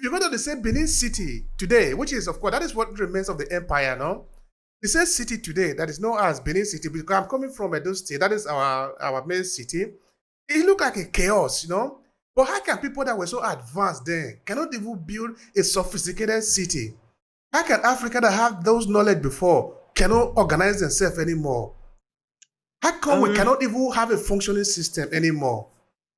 you go to the same Benin City today, which is, of course, that is what remains of the empire, no? The same city today that is known as Benin City, because I'm coming from Edo State, that is our main city. It looked like a chaos, you know? But how can people that were so advanced then cannot even build a sophisticated city? How can Africa that have those knowledge before cannot organize themselves anymore? How come we cannot even have a functioning system anymore?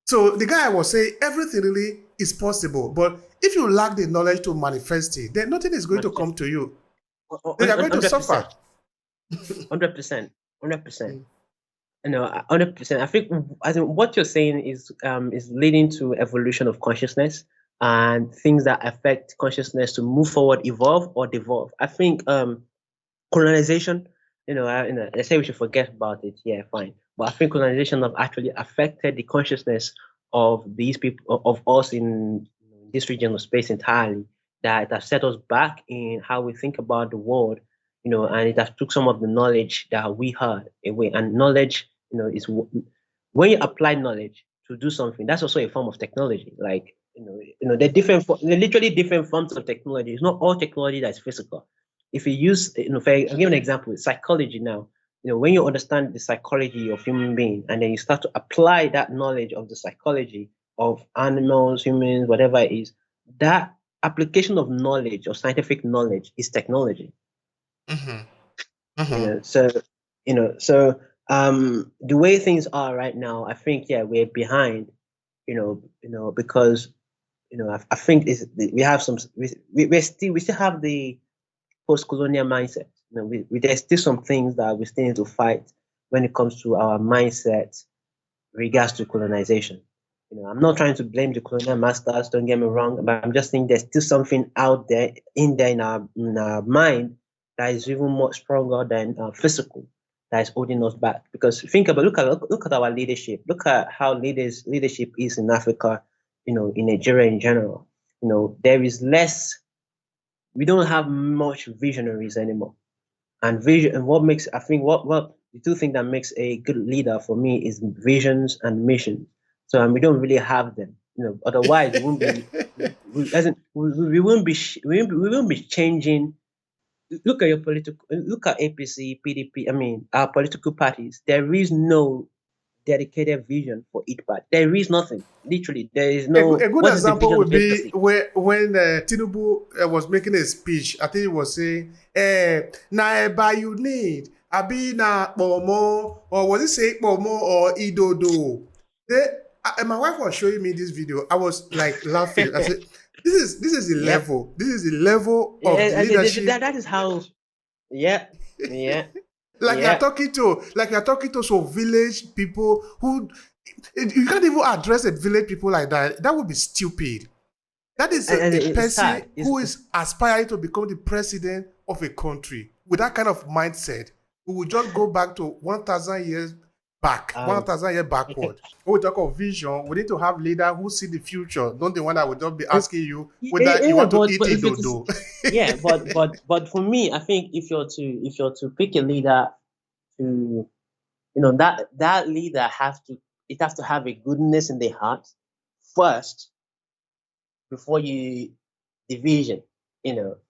So the guy was saying everything really is possible, but if you lack the knowledge to manifest it, then nothing is going to come to you. Then you're going to suffer. 100%. 100%. You know, 100%. I think what you're saying is leading to evolution of consciousness and things that affect consciousness to move forward, evolve or devolve. I think colonization, they say we should forget about it. Yeah, fine. But I think colonization have actually affected the consciousness of these people, of us in this region of space entirely, that have set us back in how we think about the world, and it has took some of the knowledge that we had away. And knowledge, is when you apply knowledge to do something, that's also a form of technology. Like, they're literally different forms of technology. It's not all technology that's physical. If you use, I'll give an example, psychology now. When you understand the psychology of human being, and then you start to apply that knowledge of the psychology of animals, humans, whatever it is, that application of knowledge or scientific knowledge is technology. So the way things are right now, I think we're behind. Because I think we still have the post-colonial mindset. There's still some things that we still need to fight when it comes to our mindset regards to colonization. I'm not trying to blame the colonial masters, don't get me wrong, but I'm just saying there's still something out there in our mind that is even more stronger than physical, that is holding us back. Because look at our leadership. Look at how leadership is in Africa, in Nigeria in general. There is less. We don't have much visionaries anymore. And vision, and what the two things that makes a good leader for me is visions and missions. So, and we don't really have them. Otherwise we won't be changing. Look at APC, PDP. Our political parties. There is no dedicated vision for each part. There is nothing. Literally, there is no. A good example would be when Tinubu was making a speech. I think he was saying, "Na you need abi na pomo," or was he saying pomo or idodo? And my wife was showing me this video. I was like laughing. I said, "This is the level. This is the level of the leadership." That is how. Yeah. Like you're talking to some village people who you can't even address a village people like that. That would be stupid. That is a person who is aspiring to become the president of a country with that kind of mindset. We will just go back to 1,000 years back, 1,000 years backward. When we talk of vision, we need to have leaders who see the future, not the one that will just be asking you whether you want to eat it or do. Yeah, but for me, I think if you're to pick a leader, that leader has to have a goodness in their heart first before the vision.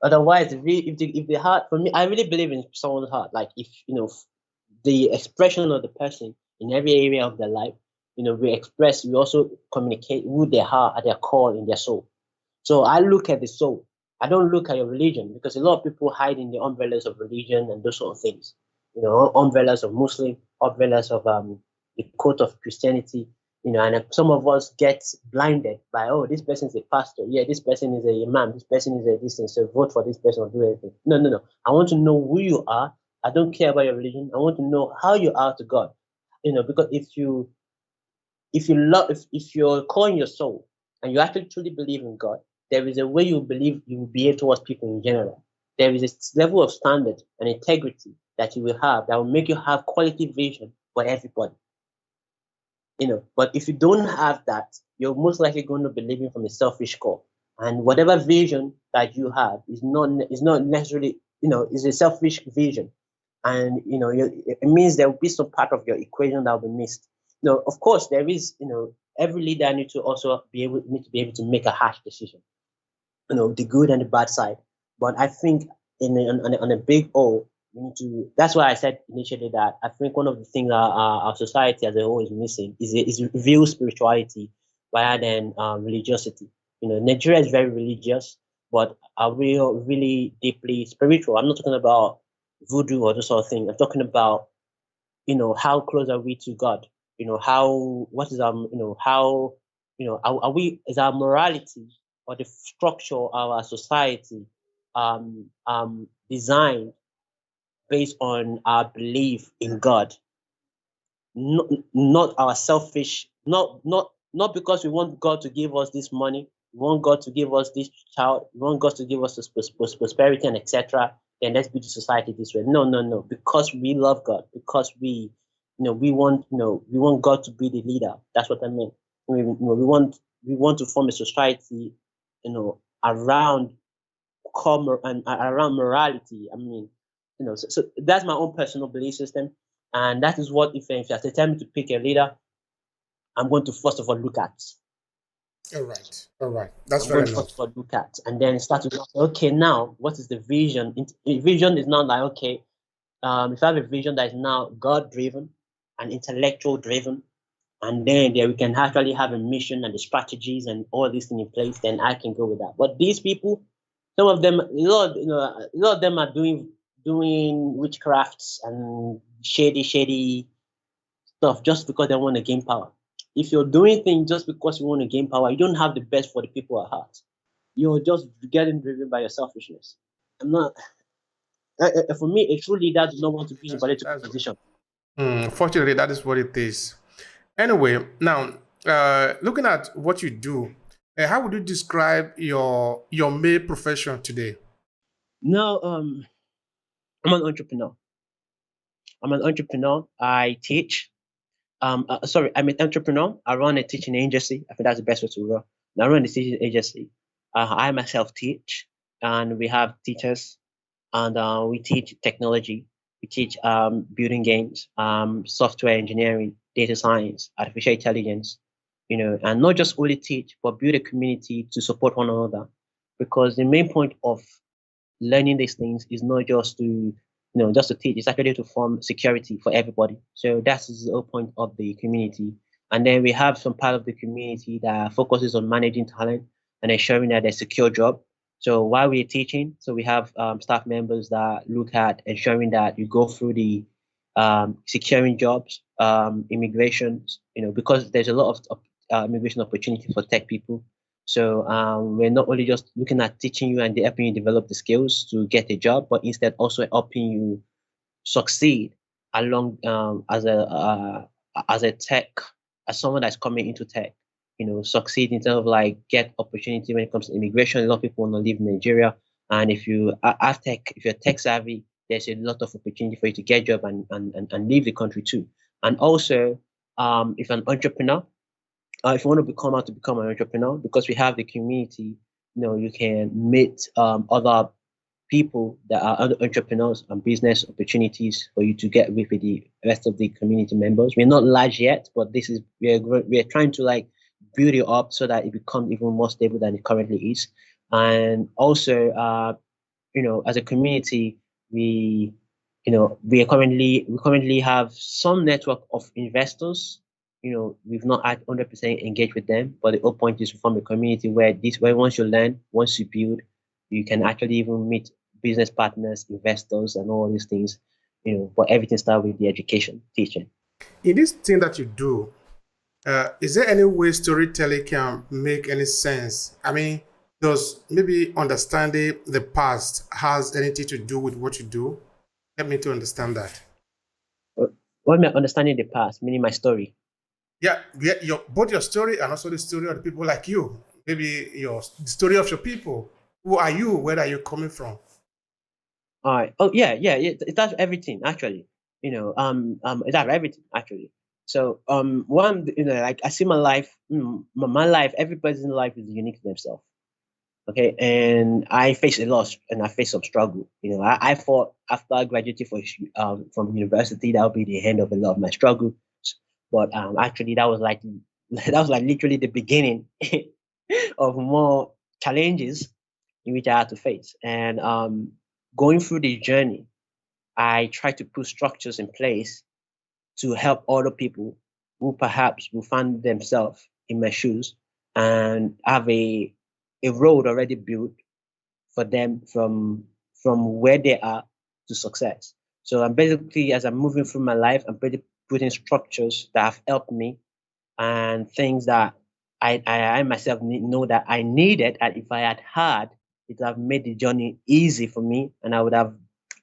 Otherwise, if the heart, for me, I really believe in someone's heart. Like if the expression of the person in every area of their life, we also communicate with their heart at their core in their soul. So I look at the soul. I don't look at your religion, because a lot of people hide in the umbrellas of religion and those sort of things. Umbrellas of Muslim, umbrellas of the coat of Christianity. And some of us get blinded by, this person is a pastor. Yeah, this person is a imam. This person is a this thing. So vote for this person or do anything. No. I want to know who you are. I don't care about your religion. I want to know how you are to God. Because if you're calling your soul and you actually truly believe in God, there is a way you behave towards people in general. There is a level of standard and integrity that you will have that will make you have quality vision for everybody. But if you don't have that, you're most likely going to be living from a selfish core. And whatever vision that you have is not necessarily, is a selfish vision. And it means there will be some part of your equation that will be missed. Of course, there is, every leader needs to be able to make a harsh decision. the good and the bad side. But I think on a big whole, we need to. That's why I said initially that I think one of the things our society as a whole is missing is real spirituality rather than religiosity. Nigeria is very religious, but are we really deeply spiritual? I'm not talking about voodoo or this sort of thing. I'm talking about how close are we to God? How what is our how are we is our morality or the structure of our society designed based on our belief in God, not our selfish, not because we want God to give us this money, we want God to give us this child, we want God to give us this prosperity and etc. Then let's build the society this way. No, no, no. Because we love God, because we want God to be the leader. That's what I mean. We want to form a society, around and around morality. I mean, so that's my own personal belief system, and that is what if you tell me to pick a leader, I'm going to first of all look at. All right. All right. That's I'm fair going to first enough. of all look at, and then start to say, okay, now what is the vision? Vision is not like okay, if I have a vision that is now God driven and intellectual driven, and then there we can actually have a mission and the strategies and all these things in place, then I can go with that. But these people, some of them, a lot of them are doing witchcrafts and shady stuff just because they want to gain power. If you're doing things just because you want to gain power, you don't have the best for the people at heart. You're just getting driven by your selfishness. I'm not. For me, a true leader does not want to be in a political That's position. fortunately, that is what it is. Anyway, now looking at what you do, how would you describe your main profession today? No, I'm an entrepreneur. I'm an entrepreneur. I teach. Sorry, I'm an entrepreneur. I run a teaching agency. I think that's the best way to run. I run a teaching agency. I myself teach, and we have teachers, and we teach technology. We teach building games, software engineering, data science, artificial intelligence. And not just only teach, but build a community to support one another. Because the main point of learning these things is not just to teach. It's actually to form security for everybody. So that's the whole point of the community. And then we have some part of the community that focuses on managing talent and ensuring that there's secure job. So while we're teaching, so we have staff members that look at ensuring that you go through the securing jobs, immigrations, because there's a lot of immigration opportunity for tech people. So we're not only just looking at teaching you and helping you develop the skills to get a job, but instead also helping you succeed along as a tech, as someone that's coming into tech. Succeed in terms of like get opportunity when it comes to immigration. A lot of people want to live in Nigeria, and if you are tech, if you're tech savvy, there's a lot of opportunity for you to get a job and leave the country too. And also, if you're an entrepreneur, if you want to become an entrepreneur, because we have the community, you can meet other people that are other entrepreneurs and business opportunities for you to get with the rest of the community members. We're not large yet, but this is we're trying to like build it up so that it becomes even more stable than it currently is. And also, as a community, we we currently have some network of investors. We've not had 100% engaged with them, but the whole point is to form a community where once you learn, once you build, you can actually even meet business partners, investors, and all these things. But everything starts with the education, teaching. In this thing that you do, is there any way storytelling can make any sense? I mean, does maybe understanding the past has anything to do with what you do? Help me to understand that. What am I understanding the past, meaning my story? Yeah, yeah, both your story and also the story of the people like you. Maybe the story of your people. Who are you? Where are you coming from? All right. Oh yeah, yeah. It does everything actually. It does everything actually. So one, like I see my life, my life. Everybody's life is unique to themselves. Okay, and I faced a lot, and I faced some struggle. I thought after I graduated from university, that would be the end of a lot of my struggle. But actually, that was like that was like literally the beginning of more challenges. in which I had to face. And going through the journey, I try to put structures in place to help other people who perhaps will find themselves in my shoes and have a road already built for them from where they are to success. So I'm basically, as I'm moving through my life, I'm putting structures that have helped me and things that I myself know that I needed, and if I had, it would have made the journey easy for me, and I would have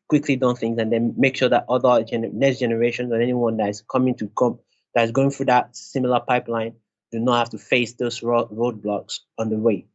quickly done things, and then make sure that other next generations or anyone that is that is going through that similar pipeline do not have to face those roadblocks on the way.